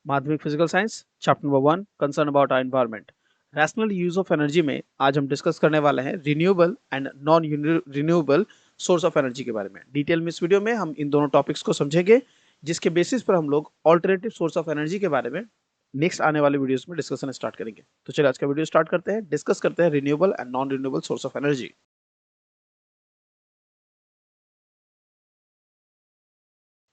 माध्यमिक physical science chapter number 1 concern about our environment. Rational use of energy में आज हम डिस्कस करने वाले हैं renewable and non renewable source of energy के बारे में। डिटेल में इस वीडियो में हम इन दोनों टॉपिक्स को समझेंगे, जिसके बेसिस पर हम लोग ऑल्टरनेटिव सोर्स ऑफ एनर्जी के बारे में नेक्स्ट आने वाले वीडियोस में डिस्कशन स्टार्ट करेंगे। तो चलिए आज का वीडियो स्टार्ट करते हैं, डिस्कस करते हैं renewable and non renewable source of energy.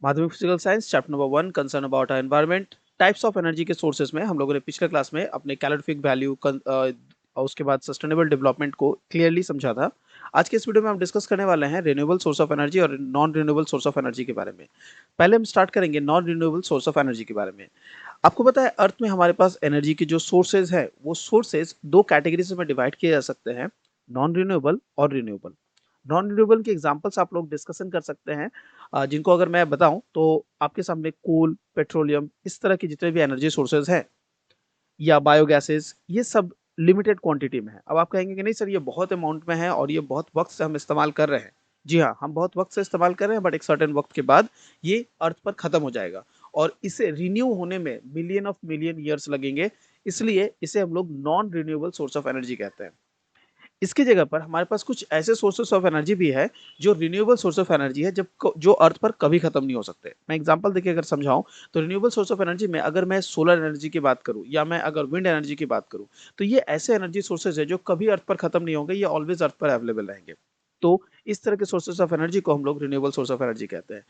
माध्यमिक physical science chapter number 1 concern about our environment. Types of energy के सोर्सेज में हम लोगों ने पिछले क्लास में अपने कैलोरीफिक वैल्यू और उसके बाद सस्टेनेबल डेवलपमेंट को क्लियरली समझा था। आज के इस वीडियो में हम डिस्कस करने वाले हैं रिन्यूएबल सोर्स ऑफ एनर्जी और non renewable source of energy के बारे में। पहले हम स्टार्ट करेंगे non renewable source of energy के बारे में। आपको पता है अर्थ में हमारे पास एनर्जी के जो सोर्सेज है वो सोर्सेज दो कैटेगरीज में डिवाइड किए जा सकते हैं, नॉन रिन्यूएबल और रिन्यूएबल। नॉन रिन्यूएबल के एग्जांपल्स आप लोग डिस्कशन कर सकते हैं, जिनको अगर मैं बताऊं तो आपके सामने कोल, पेट्रोलियम, इस तरह के जितने भी एनर्जी सोर्सेज हैं या बायोगैसेस, ये सब लिमिटेड क्वांटिटी में है। अब आप कहेंगे कि नहीं सर ये बहुत अमाउंट में है और ये बहुत वक्त से हम इस्तेमाल कर रहे हैं। जी हाँ, हम बहुत वक्त से इस्तेमाल कर रहे हैं, बट एक सर्टेन वक्त के बाद ये अर्थ पर खत्म हो जाएगा और इसे रिन्यू होने में मिलियन ईयर्स लगेंगे। इसलिए इसे हम लोग non renewable source of energy कहते हैं। इसकी जगह पर हमारे पास कुछ ऐसे सोर्सेस ऑफ एनर्जी भी है जो रिन्यूएबल सोर्स ऑफ एनर्जी है, जो अर्थ पर कभी खत्म नहीं हो सकते। मैं एग्जांपल देके अगर समझाऊं तो रिन्यूएबल सोर्स ऑफ एनर्जी में अगर मैं सोलर एनर्जी की बात करूं या मैं अगर विंड एनर्जी की बात करूं, तो ये ऐसे एनर्जी सोर्सेज है जो कभी अर्थ पर खत्म नहीं होंगे, ये ऑलवेज अर्थ पर अवेलेबल रहेंगे। तो इस तरह के सोर्सेज ऑफ एनर्जी को हम लोग रिन्यूएबल सोर्स ऑफ एनर्जी कहते हैं।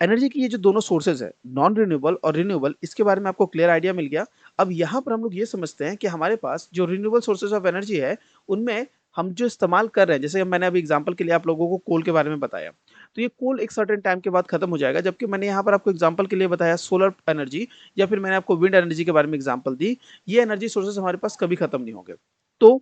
एनर्जी की ये जो दोनों सोर्सेज है, नॉन रिन्यूएबल और रिन्यूएबल, इसके बारे में आपको क्लियर आइडिया मिल गया। अब यहाँ पर हम लोग ये समझते हैं कि हमारे पास जो रिन्यूएबल सोर्सेज ऑफ एनर्जी है उनमें हम जो इस्तेमाल कर रहे हैं, जैसे मैंने अभी एग्जांपल के लिए आप लोगों को कोल के बारे में बताया, तो ये कोल एक सर्टेन टाइम के बाद खत्म हो जाएगा। जबकि मैंने यहाँ पर आपको एग्जांपल के लिए बताया सोलर एनर्जी या फिर मैंने आपको विंड एनर्जी के बारे में एग्जांपल दी, ये एनर्जी सोर्सेज हमारे पास कभी खत्म नहीं होंगे। तो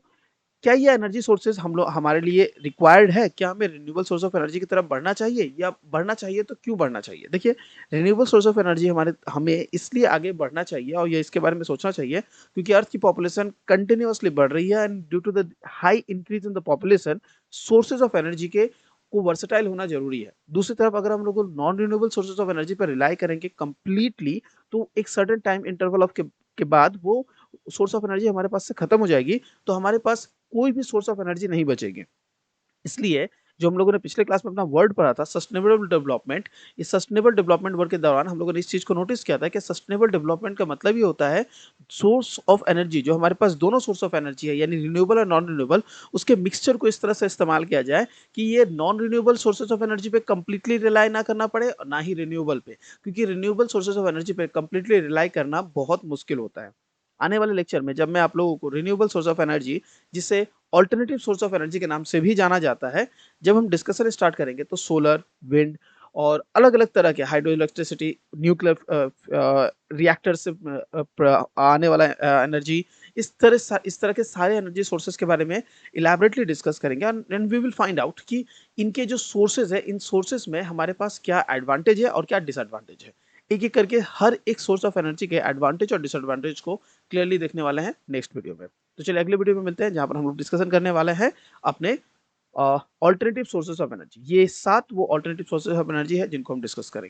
क्या ये एनर्जी सोर्सेज हम लोग हमारे लिए रिक्वायर्ड है? क्या हमें रिन्यूएबल सोर्स ऑफ एनर्जी की तरफ बढ़ना चाहिए, या बढ़ना चाहिए तो क्यों बढ़ना चाहिए? देखिए, रिन्यूएबल सोर्स ऑफ एनर्जी हमें इसलिए आगे बढ़ना चाहिए और ये इसके बारे में सोचना चाहिए क्योंकि अर्थ की पॉपुलेशन कंटिन्यूअसली बढ़ रही है and due to the high increase in the population, sources of energy के को वर्सेटाइल होना जरूरी है। दूसरी तरफ अगर हम लोग non renewable sources of energy पर रिलाई करेंगे कंप्लीटली, तो एक सर्टेन टाइम इंटरवल के बाद वो सोर्स ऑफ एनर्जी हमारे पास से खत्म हो जाएगी, तो हमारे पास कोई भी सोर्स ऑफ एनर्जी नहीं बचेगी। इसलिए जो हम लोगों ने पिछले क्लास में अपना वर्ड पढ़ा था सस्टेनेबल डेवलपमेंट, इस सस्टेनेबल डेवलपमेंट वर्ड के दौरान हम लोगों ने इस चीज को नोटिस किया था कि सस्टेनेबल डेवलपमेंट का मतलब ये होता है सोर्स ऑफ एनर्जी, जो हमारे पास दोनों सोर्स ऑफ एनर्जी है यानी रिन्यूएबल और नॉन रिन्यूएबल, उसके मिक्सचर को इस तरह से इस्तेमाल किया जाए कि ये non renewable sources of energy पे कंप्लीटली रिलाई ना करना पड़े और ना ही रिन्यूएबल पे, क्योंकि रिन्यूएबल सोर्सेज ऑफ एनर्जी पे कंप्लीटली रिलाई करना बहुत मुश्किल होता है। आने वाले लेक्चर में जब मैं आप लोगों को रिन्यूएबल सोर्स ऑफ एनर्जी, जिसे ऑल्टरनेटिव सोर्स ऑफ एनर्जी के नाम से भी जाना जाता है, जब हम डिस्कशन स्टार्ट करेंगे तो सोलर, विंड और अलग-अलग तरह के हाइड्रो इलेक्ट्रिसिटी, न्यूक्लियर रिएक्टर से आने वाला एनर्जी, इस तरह के सारे एनर्जी सोर्सेज के बारे में इलैबोरेटली डिस्कस करेंगे and we will find out कि इनके जो सोर्सेज है, इन सोर्सेज में हमारे पास क्या एडवांटेज है और क्या डिसएडवांटेज है। एक-एक करके हर एक सोर्स ऑफ एनर्जी के एडवांटेज और डिसएडवांटेज को क्लियरली देखने वाले हैं नेक्स्ट वीडियो में। तो चलिए अगले वीडियो में मिलते हैं जहाँ पर हम लोग डिस्कशन करने वाले हैं अपने ऑल्टरनेटिव सोर्सेज ऑफ एनर्जी। ये 7 वो ऑल्टरनेटिव सोर्सेज ऑफ एनर्जी है जिनको हम डिस्कस करेंगे।